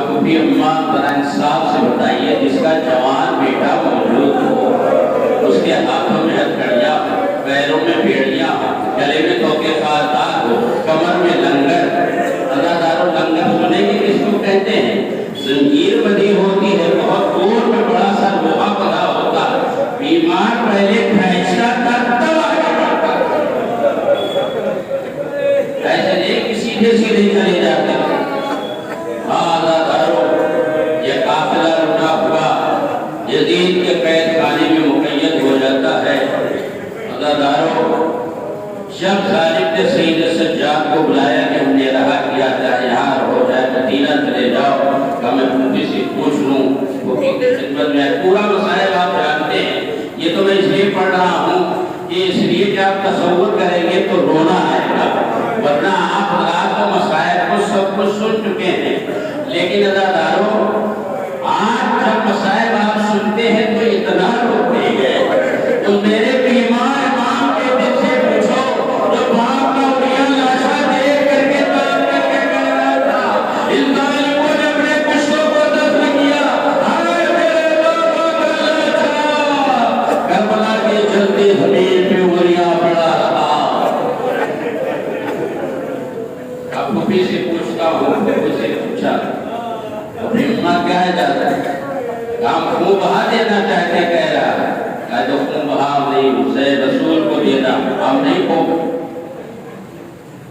फूफी अम्मा जरा इंसाफ से बताइए, जिसका जवान बेटा मौजूद हो, उसके हाथों में हथकड़ियाँ, पैरों में बेड़ियाँ, गले में धोखे खारदार हो, कमर में लंगर, अदादारों लंगर सुनेंगे किसको कहते हैं? जंजीर बंधी होती है, बहुत दूर में बड़ा सा लोहा बंधा होता है, बीमार पहले फैसला था तब आगे बढ़ता, ऐसे नहीं कि सीधे सीधे चले जाते। यजीद के कैद खाने में मुकय्यद हो जाता है। अज़ादारों, जब जालिम ने सईद सज्जाद को बुलाया कि हमने रहा किया चाहे यहाँ रहो चाहे मदीना चले जाओ, का मैं फूफी से पूछ लूँ, फूफी की खिदमत में पूरा मसाइल आप जानते हैं। ये तो मैं इसलिए पढ़ रहा हूँ कि इसलिए कि आप तसव्वुर करेंगे तो रोना आएगा, वरना आप रात को मसाइल को सब कुछ सुन चुके हैं। लेकिन अज़ादारों, आज जब मसाइब आप सुनते हैं तो इतना रोते हैं, तो मेरे बीमार मां के दिल से पूछो, जो बाप का उड़िया लाशा देख करके तार करके कह रहा था, इन जालिमों ने अपने पुश्तों को दफन किया, हाय मेरे बाबा का लाशा, करबला की जलती जमीन पे उड़िया पड़ा रहा। अब फूफी से पूछता हूँ, फूफी से पूछा क्या है जाता है, हम खून बहा देना चाहते कह रहा है, तो खून बहा नहीं, उसे रसूल को देना हम नहीं को।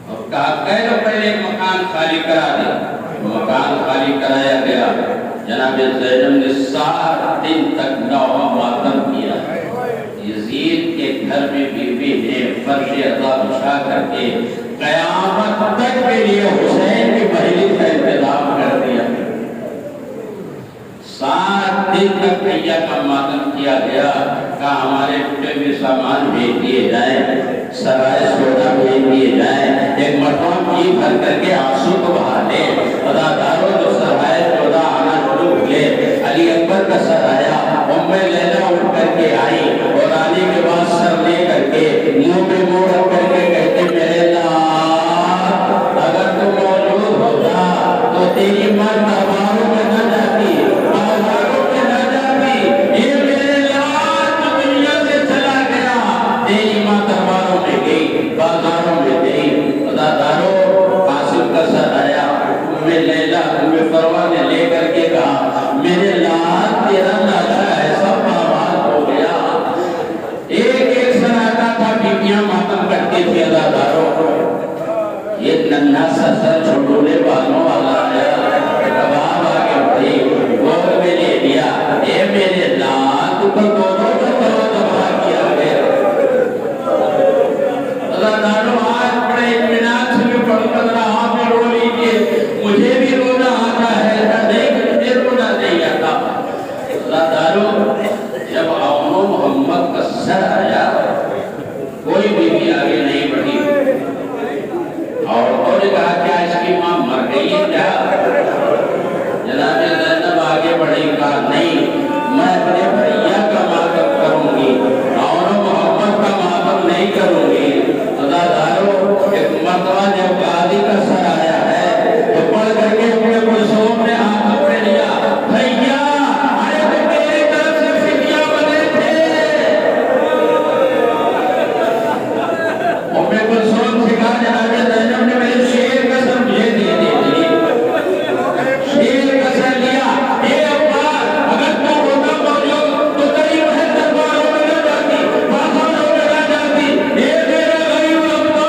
और कहा कह दो पहले एक मकान खाली करा दे, मकान खाली कराया गया। जनाब ज़ैनब ने 7 दिन तक नौहा मातम किया। यजीद के घर में बीवी ने फर्श अज़ा बिछा करके क़यामत तक के लिए हुसैन की महलिस का इंतजाम कर दिया। 7 दिन तक भैया का मातम किया गया। कहा हमारे टूटे हुए सामान भेज दिए जाए, सराय सोना भेज दिए जाए, एक मरतबा पी भर करके आंसू को बहा दे। अदादारों, जो सराय सोना आना शुरू हुए, अली अकबर का सराया, उम्मे लैला उठ करके आई और आने के बाद सर ले करके मुंह पे मोड़ करके कहते, मेरे लाल, अगर तुम मौजूद होता तो तेरी मां दरबारों में न जाती, बाजारों में गई। अज़ादारों, कासिम का सर आया, उम्मे लैला उम्मे फरवा ने लेकर के कहा, मेरे लाल तेरा लाशा ऐसा बर्बाद हो गया। एक एक सर आता था, बीबियां मातम करती थी। अज़ादारों, ये नन्हा सा सर छोटोले बालों वाला आया, कबाब आगे बढ़ी, गोद में ले लिया, ए मेरे लाल तुम दोनों को दबा किया गया। अज़ादारों, आज बड़े इत्मीनान से मैं पढ़ रहा हूं, रो लीजिए, मुझे भी रोना आता है, नहीं मुझे रोना नहीं आता। अज़ादारों, जब औनो मोहम्मद का सर आया, कोई बीवी आगे नहीं बढ़ी। औरतों ने कहा क्या इसकी मां मर गई है क्या? जनाब ज़ैनब आगे बढ़ी, कहा नहीं, मैं अपने भैया का मातम करूंगी, औनो मोहम्मद का मातम नहीं करूंगी। अज़ादारों, एक मर्तबा जब गादी का सर आया है तो पढ़ करके अपने कुलसूम ने हाथ पकड़ लिया, भैया अरे तो मेरी तरफ से फिदिया बने थे। उम्मे कुलसूम से कहा, जनाब ज़ैनब ने मेरे शेर का सर मुझे दे दिया, शेर का सर लिया। ए अब्बा, अगर तू होता मौजूद तो तेरी बहन दरबारों में न जाती, बाजारों में न जाती। ए मेरा गरीब अब्बा,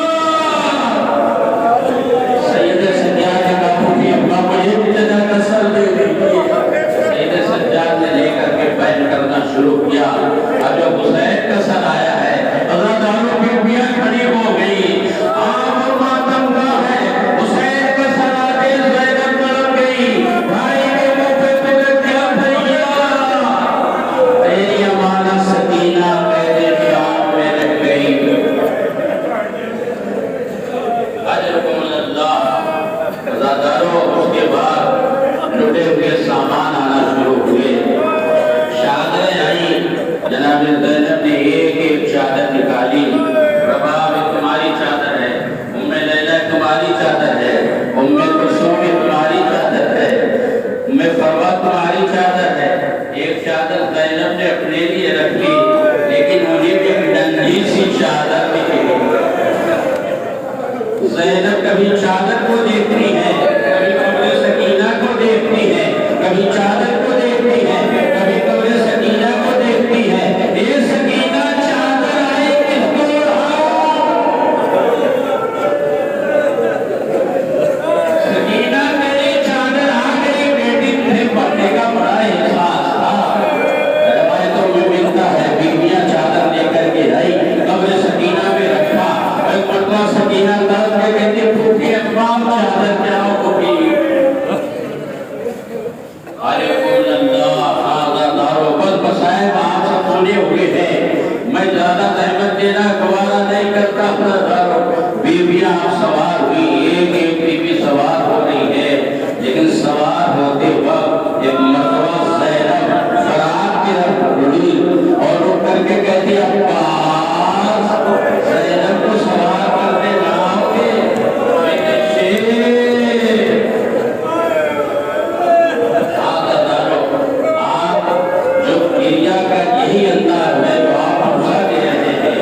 सैयद सज्जाद ने कहा, फूफी अब्बा मुझे भी जना का सर दे दीजिए। सैयद सज्जाद ने लेकर के बैन करना शुरू किया। अब जब हुसैन का सर आया है, अज़ादारों की बीवियां खड़ी हो गई, आप मातम का है, हुसैन का सर आके ज़ैनब तड़प गई, भाई के मुंह पे तूने क्या भैया, तेरी अमानत सकीना मेरे शाम में रह गई। अजरुल्लाह। अज़ादारों, उसके बाद लुटे हुए सामान आना शुरू हुए, चादरें आई। जनाब ज़ैनब ने एक एक चादर निकाली, रबाब तुम्हारी चादर है, उम्मे लैला तुम्हारी चादर है, उम्मे कुलसूम तुम्हारी चादर है। ज़ैनब कभी चादर को देखती है, कभी कब्र सकीना को देखती है, कभी चादर को देखती है, कभी कब्र सकीना को देखती है। ये सकीना चादर आई किसको सकीना मेरी चादर आ गई, बेटी तुझे पढ़ने का बड़ा एहसास था। रवायतों में मिलता है बीवियां चादर लेकर के आई, कब्र सकीना में रखा। मरतबा सकीना दर्द में कहती फूफी अम्मा चादर क्या हो फूफी। अरे बस साहब आप सब सुने हुए हैं, मैं ज्यादा तहमत देना गवारा नहीं करता। बीवियां सवार हुई, एक एक बीवी सवार हो रही है, लेकिन सवार होते वक्त एक मरतबा ज़ैनब फरार की तरफ मुड़ी और रुक करके कहती अब्बास ज़ैनब को सवार करते जाओगे। आप जो क्रिया का यही अंदाज है जो आप हमसा दे रहे हैं।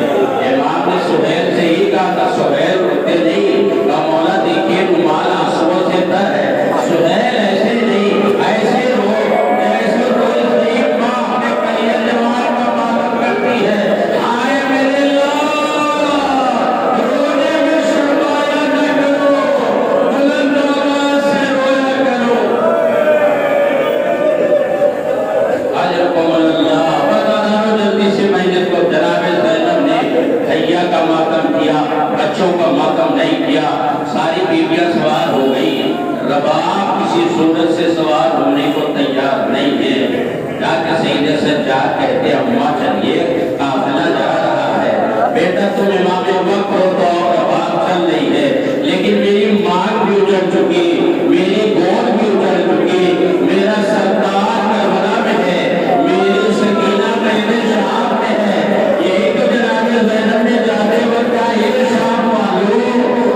इमाम ने सुहैल से ही कहा था, सुहैल रुकते नहीं का मौला देखिए रुमाल आंसुओं से तर है। सुहैल ऐसे नहीं, ऐसे रो जैसे कोई गरीब माँ अपने कलिया जवान का मातम करती है। आए मेरे अल्लाह, रोने में शर्माया न करो, बुलंद आवाज से रोया करो। जल्दी से मैंने को जनाब ज़ैनब ने भैया का मातम किया, बच्चों का मातम नहीं किया। सारी बीवियां सवार हो गई। रबाब किसी सूरत से सवार होने को तैयार नहीं है। जाके सईद सज्जाद कहते अम्मा चलिए काफिला जा रहा है। बेटा तुम इमाम वक्त हो तो रबाब चल रही है, लेकिन मेरी मांग भी उजड़ चुकी, मेरी गोद भी उजड़ चुकी, मेरा सरदार करबला में है, मेरी सकीना पहले शाम में है। यही तो जनाब ज़ैनब ने जाते वक्त कहा ये शाम वालों,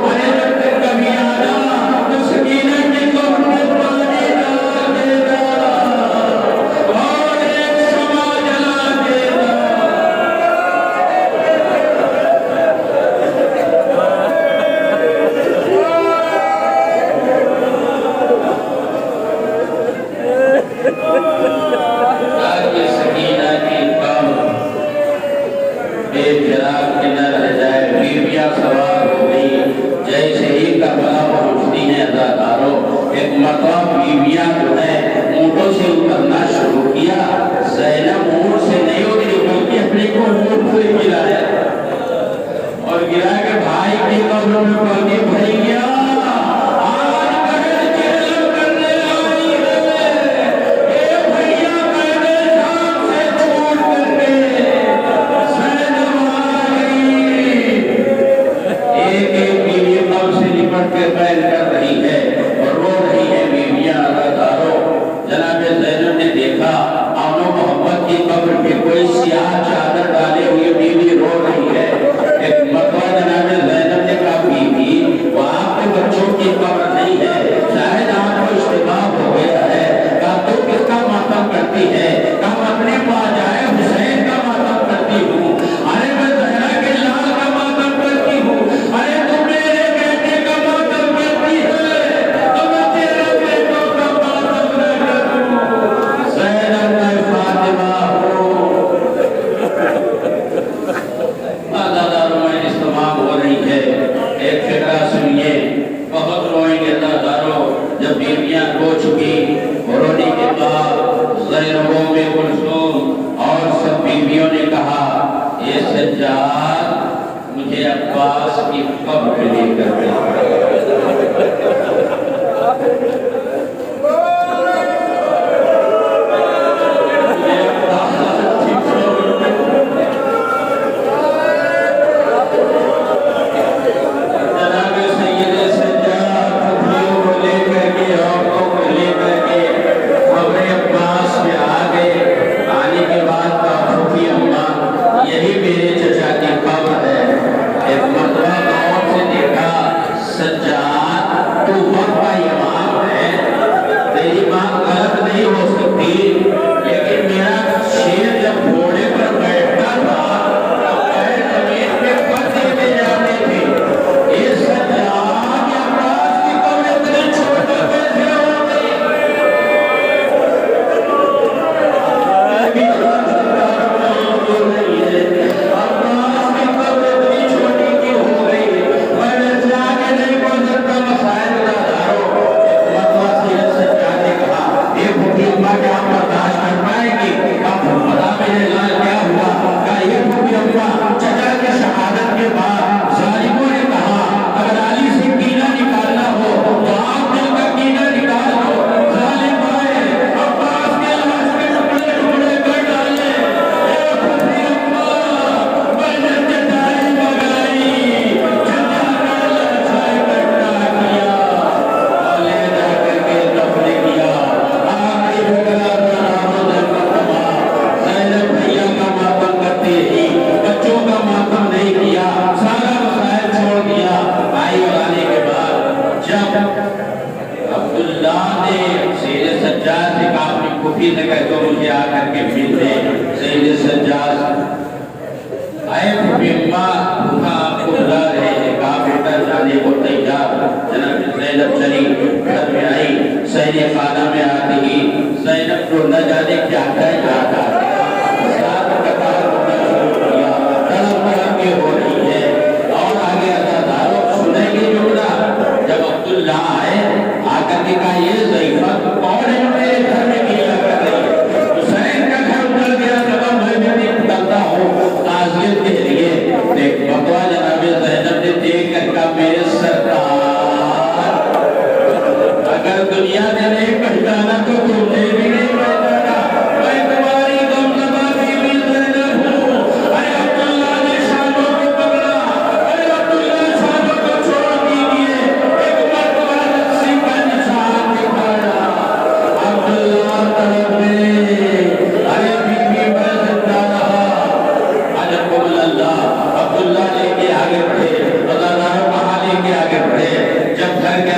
अरे जब तक कभी आना तो सकीना की कब्र में पानी डाल देना और एक शमा जला देना। ताकि सकीना की कब्र बेचिराग के न रह जाए। बीवियां सवार हो गई। जैसे ही करबला पहुंचती है अदाकारों, एक मरतबा बीवियां जो है ऊँटों से उतरना शुरू किया। ज़ैनब ऊँट से नहीं उतरी बल्कि अपने को ऊँट से गिराया और गिरा के भाई की कब्र में पानी भर गया। आज बहन की अलग करने आई है, ए भैया मैंने शाम से छोड़ करके ज़ैनब आ गई। एक एक बीवी कब्र से लिपट के बैल कर रही है और रो रही है बीवियां अदाकारों। जनाब ज़ैनब ने देखा आनो मोहब्बत की कब्र पे कोई सियाह चादर डाले हुए बीवी रो रही है। एक मरतबा जनाब ज़ैनब ने कहा बीवी वहाँ पे बच्चों की कब्र नहीं है, शायद आपको इश्तिबाह हो गया है। कहा तू किसका मातम करती है? कहा अपने बाजाए हुसैन का मातम करती हूँ। अरे मैं ज़हरा के लाल का मातम करती हूँ। अरे तू मेरे बेटे का मातम करती है तो मैं तेरे बेटों का मातम न करूँ। ज़ैनब मैं फातिमा हूँ। इस्तेमाल हो रही है। एक फिक्रा सुनिए, बहुत रोएंगे दादारों। जब बीवियां रो चुकी, रोने के बाद ज़ैनबों में कुलसूम और सब बीवियों ने कहा ये सज्जाद मुझे अब्बास की कब्र लेकर यही मेरे चचा की कब्र है। एक मरतबा गाँव से देखा अब्दुल्ला ने सैयद सज्जाद से कहा अपनी फूफी से कह दो मुझे आकर के मिल दे। सैयद सज्जाद आए फूफा आपको बुला रहे हैं। कहा बेटा जाने को तैयार। जनाब ज़ैनब चली घर में आई। सैयद खाना में आती ही ज़ैनब को न जाने क्या क्या याद आ गया। साथ कतार होना शुरू किया। तड़प के हो रही है और आगे अदादारों सुनेंगे जुमला। जब अब्दुल्ला आए आकर के कहा ये ज़ैफ़ा कौन है मेरे घर में गिला कर रही है। हुसैन का घर उतर गया। जब मैं भी निकलता हूँ ताज़ियत के लिए देख बकवा जनाब ज़ैनब ने देख कर कहा मेरे सरकार अगर दुनिया ने नहीं पहचाना तो तुमने भी नहीं पहचाना। मैं तुम्हारी गमज़दा बीवी ज़ैनब हूँ। अरे अब्दुल्ला ने शानों को पकड़ा। अरे अब्दुल्ला शानों को छोड़ दीजिए। एक मर्तबा रस्सी का निशान दिखाया। अब्दुल्ला तड़प गए। अरे बीवी मैं जिंदा रहा। अल्लाह अब्दुल्ला लेके आगे बढ़े। अदादारों कहाँ लेके आगे बढ़े। जब घर के